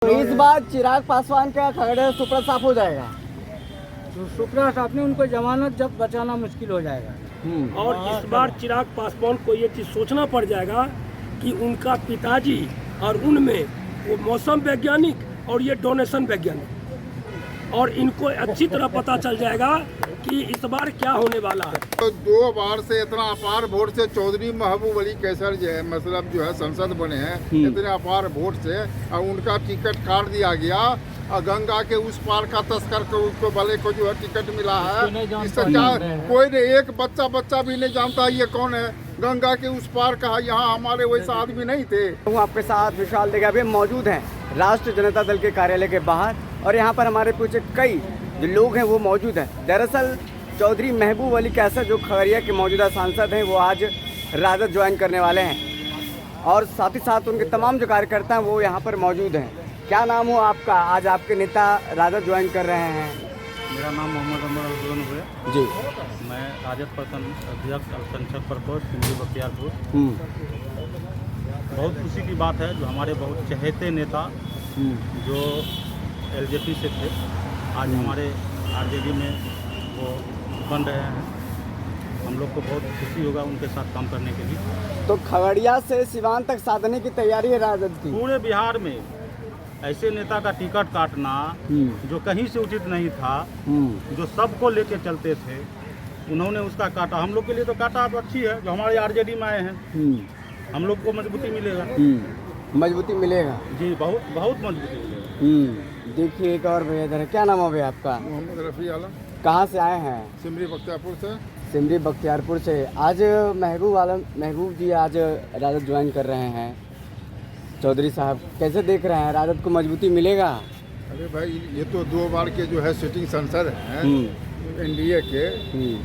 तो इस बार चिराग पासवान का खगड़िया सुपड़ा साफ हो जाएगा। तो सुपड़ा साहब ने उनको जमानत जब बचाना मुश्किल हो जाएगा। और इस बार चिराग पासवान को ये चीज़ सोचना पड़ जाएगा कि उनका पिताजी और उनमें वो मौसम वैज्ञानिक और ये डोनेशन वैज्ञानिक, और इनको अच्छी तरह पता चल जाएगा कि इस बार क्या होने वाला है। तो 2 बार से इतना अपार वोट से चौधरी महबूब अली कैसर जो है मतलब जो है संसद बने हैं, इतने अपार वोट से और उनका टिकट काट दिया गया और गंगा के उस पार का तस्कर को उसको भले को जो है टिकट मिला है। इससे क्या कोई नहीं, एक बच्चा भी नहीं जानता ये कौन है। गंगा के उस पार का यहाँ हमारे वैसा आदमी नहीं थे। वो आपके साथ विशाल देगा भी मौजूद हैं राष्ट्रीय जनता दल के कार्यालय के बाहर, और यहाँ पर हमारे पीछे कई जो लोग हैं वो मौजूद हैं। दरअसल चौधरी महबूब अली कैसर जो खगड़िया के मौजूदा सांसद हैं वो आज राजद ज्वाइन करने वाले हैं, और साथ ही साथ उनके तमाम जो कार्यकर्ता हैं वो यहाँ पर मौजूद हैं। क्या नाम हो आपका? आज आपके नेता राजद ज्वाइन कर रहे हैं। मेरा नाम मोहम्मद अमर अब्दुल है जी। मैं राजद प्रखंड अध्यक्ष अल्पसंख्यक प्रकोष्ठ सिमरी बख्तियारपुर। बहुत खुशी की बात है जो हमारे बहुत चहेते नेता जो एलजेपी से थे आज हमारे आरजेडी में वो बन रहे हैं। हम लोग को बहुत खुशी होगा उनके साथ काम करने के लिए। तो खगड़िया से सिवान तक साधने की तैयारी है राजद की। पूरे बिहार में ऐसे नेता का टिकट काटना जो कहीं से उचित नहीं था, जो सबको लेके चलते थे, उन्होंने उसका काटा। हम लोग के लिए तो काटा तो अच्छी है, जो हमारे आरजेडी में आए हैं हम लोग को मजबूती मिलेगा। मजबूती मिलेगा जी, बहुत बहुत मजबूती मिलेगा। देखिए एक और भैया इधर है। क्या नाम है भैया आपका? मोहम्मद रफ़ी आलम, कहाँ से आए हैं? सिमरी बख्तियारपुर से। सिमरी बख्तियारपुर से। आज महबूब जी आज राजद ज्वाइन कर रहे हैं। चौधरी साहब कैसे देख रहे हैं, राजद को मजबूती मिलेगा? अरे भाई ये तो 2 बार के जो है सिटिंग सांसद हैं एनडीए के।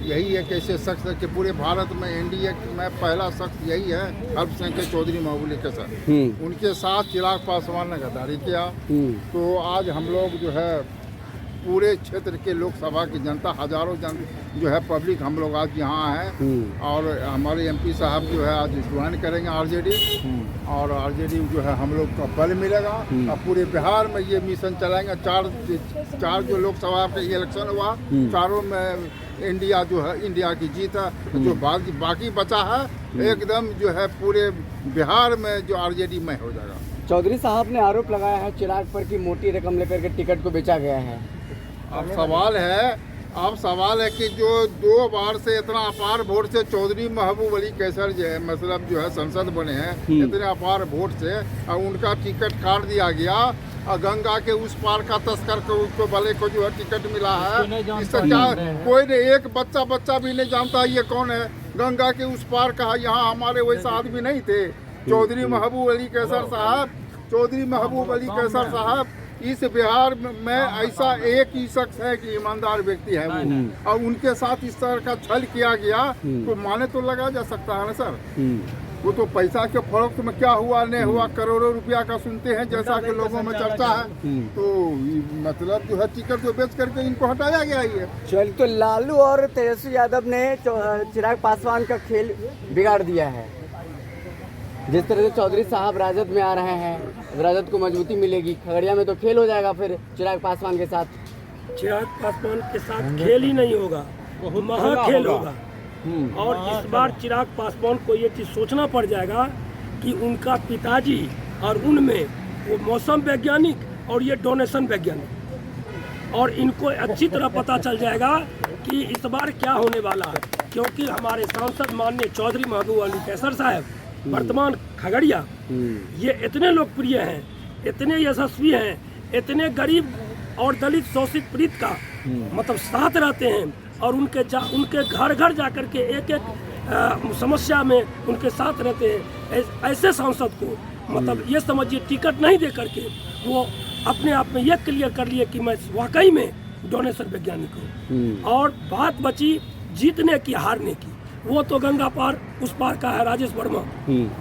यही एक ऐसे शख्स है कि पूरे भारत में एनडीए में पहला शख्स यही है अल्पसंख्यक चौधरी महबूब अली कैसर। उनके साथ चिराग पासवान ने गद्दारी किया। तो आज हम लोग जो है पूरे क्षेत्र के लोकसभा की जनता, हजारों जो है पब्लिक, हम लोग आज यहाँ हैं और हमारे एमपी साहब जो है आज ज्वाइन करेंगे आरजेडी, और आरजेडी जो है हम लोग का बल मिलेगा और पूरे बिहार में ये मिशन चलाएंगे। चार जो लोकसभा के इलेक्शन हुआ, चारों में इंडिया जो है इंडिया की जीत है। जो बाकी बचा है एकदम जो है पूरे बिहार में जो आरजेडी में हो जाएगा। चौधरी साहब ने आरोप लगाया है चिराग पर कि मोटी रकम लेकर के टिकट को बेचा गया है। अब सवाल है कि जो 2 बार से इतना अपार वोट से चौधरी महबूब अली कैसर जो है मतलब जो है संसद बने हैं, इतने अपार वोट से और उनका टिकट काट दिया गया और गंगा के उस पार का तस्कर को उसको भले को जो है टिकट मिला है। इससे क्या कोई नहीं, एक बच्चा भी नहीं जानता ये कौन है। गंगा के उस पार का यहाँ हमारे वैसा आदमी नहीं थे। चौधरी महबूब अली कैसर साहब इस बिहार में ऐसा एक ही शख्स है कि ईमानदार व्यक्ति है वो, और उनके साथ इस तरह का छल किया गया तो माने तो लगा जा सकता है ना सर। वो तो पैसा के फरोख्त में क्या हुआ नहीं हुआ, करोड़ों रुपया का सुनते हैं जैसा कि लोगों में चर्चा है। तो मतलब जो है टिकट को बेच करके इनको हटाया गया ही है। चल तो लालू और तेजस्वी यादव ने चिराग पासवान का खेल बिगाड़ दिया है। जिस तरह से चौधरी साहब राजद में आ रहे हैं, राजद को मजबूती मिलेगी। खगड़िया में तो खेल हो जाएगा फिर चिराग पासवान के साथ। चिराग पासवान के साथ खेल ही नहीं होगा, महाखेल होगा। और इस बार चिराग पासवान को ये चीज़ सोचना पड़ जाएगा कि उनका पिताजी और उनमें वो मौसम वैज्ञानिक और ये डोनेशन वैज्ञानिक, और इनको अच्छी तरह पता चल जाएगा कि इस बार क्या होने वाला है। क्योंकि हमारे सांसद माननीय चौधरी महबूब अली कैसर साहब वर्तमान खगड़िया ये इतने लोकप्रिय हैं, इतने यशस्वी हैं, इतने गरीब और दलित शोषित पीड़ित का मतलब साथ रहते हैं, और उनके घर घर जा कर के एक समस्या में उनके साथ रहते हैं। ऐसे सांसद को मतलब ये समझिए टिकट नहीं दे करके वो अपने आप में ये क्लियर कर लिए कि मैं वाकई में डोनेशन वैज्ञानिक हूँ। और बात बची जीतने की हारने की, वो तो गंगा पार उस पार का है राजेश वर्मा।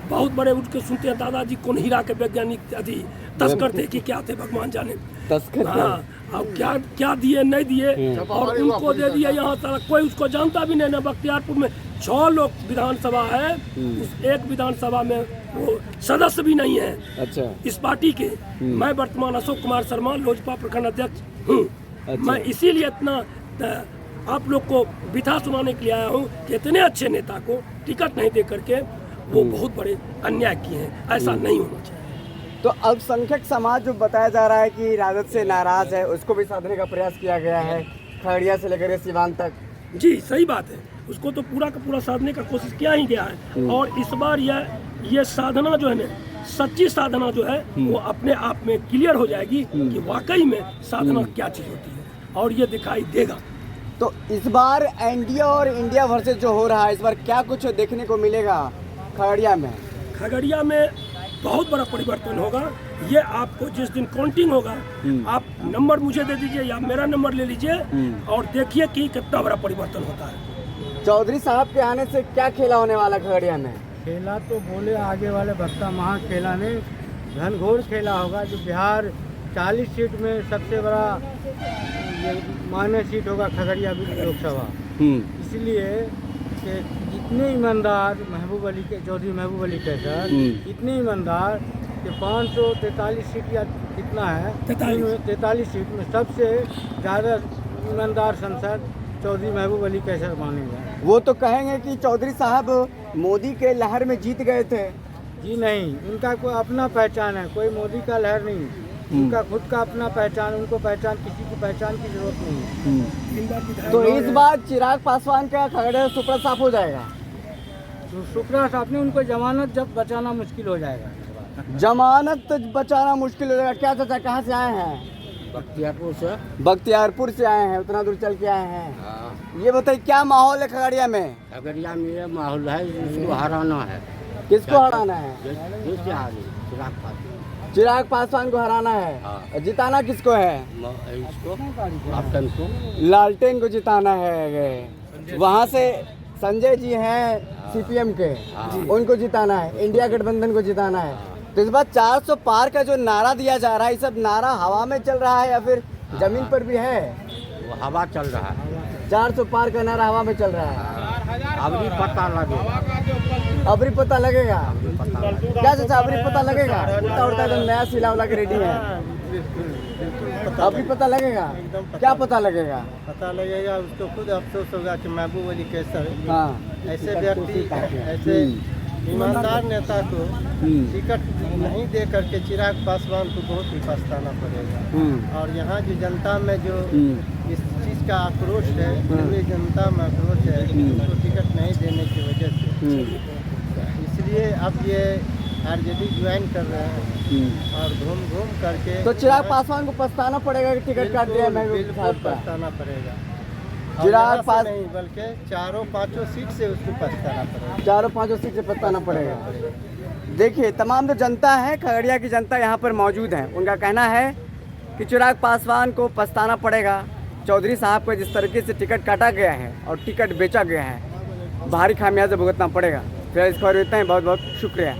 बहुत बड़े उठ के सुनते हैं दादाजी कौन हीरा के वैज्ञानिक अभी तस्कर थे कि क्या थे भगवान जाने। तस्कर हाँ, अब क्या दिए नहीं दिए, और उनको दे दिए। यहाँ तक कोई उसको जानता भी नहीं ना। बख्तियारपुर में 6 लोग विधानसभा है, उस एक विधानसभा में वो सदस्य भी नहीं है अच्छा इस पार्टी के। मैं वर्तमान अशोक कुमार शर्मा लोजपा प्रखंड अध्यक्ष हूँ। मैं इसीलिए इतना आप लोग को बिथा सुनाने के लिए आया हूँ कि इतने अच्छे नेता को टिकट नहीं दे करके वो बहुत बड़े अन्याय किए हैं। ऐसा नहीं होना चाहिए। तो अल्पसंख्यक समाज जो बताया जा रहा है कि राजद से नाराज है, उसको भी साधने का प्रयास किया गया है, खगड़िया से लेकर सिवान तक। जी सही बात है, उसको तो पूरा का पूरा साधने का कोशिश किया ही गया है। और इस बार ये साधना जो है ना, सच्ची साधना जो है वो अपने आप में क्लियर हो जाएगी कि वाकई में साधना क्या चीज़ होती है, और ये दिखाई देगा। तो इस बार एनडीए और इंडिया वर्सेस जो हो रहा है, इस बार क्या कुछ देखने को मिलेगा खगड़िया में? खगड़िया में बहुत बड़ा परिवर्तन होगा। ये आपको जिस दिन काउंटिंग होगा, आप नंबर मुझे दे दीजिए या मेरा नंबर ले लीजिए और देखिए कि कितना बड़ा परिवर्तन होता है। चौधरी साहब के आने से क्या खेला होने वाला खगड़िया में? खेला तो बोले आगे वाले भक्ता महा खेला ने घनघोर खेला होगा। जो बिहार 40 सीट में सबसे बड़ा ये मान्य सीट होगा खगड़िया लोकसभा। इसलिए कि इतने ईमानदार महबूब अली के चौधरी महबूब अली कैसर इतने ईमानदार कि 543 सीट या कितना है 43 सीट में सबसे ज़्यादा ईमानदार सांसद चौधरी महबूब अली कैसर मानेंगे। वो तो कहेंगे कि चौधरी साहब मोदी के लहर में जीत गए थे। जी नहीं, उनका कोई अपना पहचान है, कोई मोदी का लहर नहीं। उनका खुद का अपना पहचान, उनको पहचान किसी की पहचान की जरूरत नहीं। तो इस बार चिराग पासवान का खगड़िया सुपड़ा साफ हो जाएगा। तो सुपड़ा साहब ने उनको जमानत जब बचाना मुश्किल हो जाएगा। जमानत बचाना मुश्किल हो जाएगा। क्या चाचा, कहाँ से आए हैं? बख्तियारपुर से आए हैं, उतना दूर चल के आए हैं। ये बताइए क्या माहौल है खगड़िया में? खगड़िया में ये माहौल है, इसको हराना है। किसको हराना है? चिराग पासवान को हराना है। हाँ। जिताना किसको है? इसको लालटेन को लालटेन को जिताना है। वहाँ से संजय जी हैं सीपीएम के, उनको जिताना है। इंडिया गठबंधन को जिताना है। तो इस बार 400 पार का जो नारा दिया जा रहा है, ये सब नारा हवा में चल रहा है या फिर जमीन पर भी है? वो हवा चल रहा है। 400 पार का नारा हवा में चल रहा है। अभी पता लगेगा। अबरी पता लगेगा। क्या चाचा, अबरी पता लगेगा? उड़ता उड़ता एकदम नया सिला उला के रेडी है। अबरी पता लगेगा। क्या पता लगेगा? पता लगेगा, उसको खुद अफसोस होगा कि महबूब अली कैसर ऐसे व्यक्ति, ऐसे ईमानदार नेता को टिकट नहीं दे करके चिराग पासवान को बहुत ही पछताना पड़ेगा। और यहाँ जो जनता में जो इस चीज़ का आक्रोश है, पूरी जनता में आक्रोश है उसको टिकट नहीं देने की वजह से, इसलिए अब ये आरजेडी ज्वाइन कर रहे हैं और घूम घूम करके। तो चिराग पासवान को पछताना पड़ेगा कि टिकट काट दिया महबूब साहब का। पछताना पड़ेगा। चिराग पास नहीं बल्कि 4-5 सीट से उसको पछताना पड़ेगा। 4-5 सीट से पछताना पड़ेगा। देखिए, तमाम जो जनता है, खगड़िया की जनता यहाँ पर मौजूद है, उनका कहना है कि चिराग पासवान को पछताना पड़ेगा। चौधरी साहब को जिस तरीके से टिकट काटा गया है और टिकट बेचा गया है, भारी खामियाजा भुगतना पड़ेगा। फिर इस खबर इतना ही। बहुत बहुत शुक्रिया।